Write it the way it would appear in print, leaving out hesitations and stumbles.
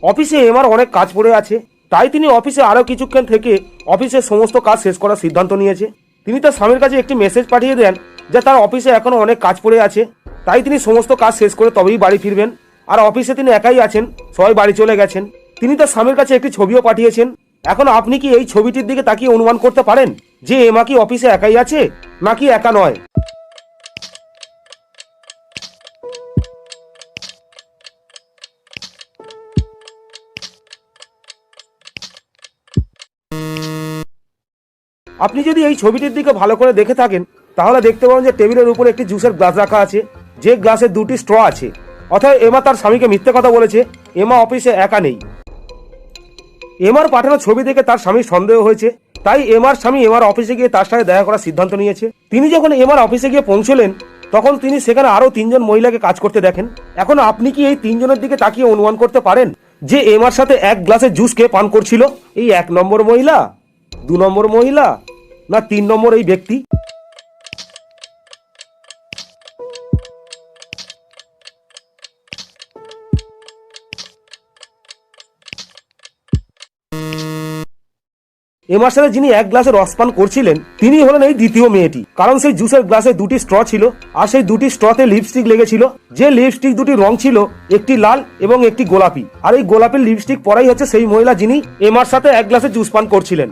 অফিসে এমার অনেক কাজ পড়ে আছে, তাই তিনি অফিসে আরও কিছুক্ষণ থেকে অফিসের সমস্ত কাজ শেষ করার সিদ্ধান্ত নিয়েছে। তিনি তার স্বামীর কাছে একটি মেসেজ পাঠিয়ে দেন যে তার অফিসে এখনও অনেক কাজ পড়ে আছে, তাই তিনি সমস্ত কাজ শেষ করে তবেই বাড়ি ফিরবেন। আর অফিসে তিনি একাই আছেন, সবাই বাড়ি চলে গেছেন। তিনি তার স্বামীর কাছে একটি ছবিও পাঠিয়েছেন। এখন আপনি কি এই ছবিটির দিকে তাকিয়ে অনুমান করতে পারেন যে এমা কি অফিসে একাই আছে নাকি একা নয়? আপনি যদি এই ছবিটির দিকে ভালো করে দেখে থাকেন তাহলে দেখতে পাবেন যে টেবিলের উপর একটি জুসের গ্লাস রাখা আছে, যে গ্লাসে দুটি স্ট্র আছে। অর্থাৎ এমা তার স্বামীকে মিথ্যে কথা বলেছে, এমা অফিসে একা নেই। এমার পাঠানো ছবি দেখে তার স্বামীর সন্দেহ হয়েছে, তাই এমার স্বামী এমার অফিসে গিয়ে তার সাথে দেখা করার সিদ্ধান্ত নিয়েছে। তিনি যখন এমার অফিসে গিয়ে পৌঁছলেন তখন তিনি সেখানে আরো 3জন মহিলাকে কাজ করতে দেখেন। এখন আপনি কি এই 3জনের দিকে তাকিয়ে অনুমান করতে পারেন যে এমার সাথে এক গ্লাসে জুস কে পান করছিল? এই 1 নম্বর মহিলা, 2 নম্বর মহিলা, না 3 নম্বর এই ব্যক্তি? এমার সাথে যিনি এক গ্লাসে রস পান করছিলেন তিনি হলেন এই দ্বিতীয় মেয়েটি, কারণ সেই জুসের গ্লাসে দুটি স্ট্র ছিল আর সেই দুটি স্ট্রতে লিপস্টিক লেগেছিল। যে লিপস্টিক দুটি রং ছিল, একটি লাল এবং একটি গোলাপি, আর এই গোলাপের লিপস্টিক পরাই হচ্ছে সেই মহিলা যিনি এমার সাথে এক গ্লাসে জুস পান করছিলেন।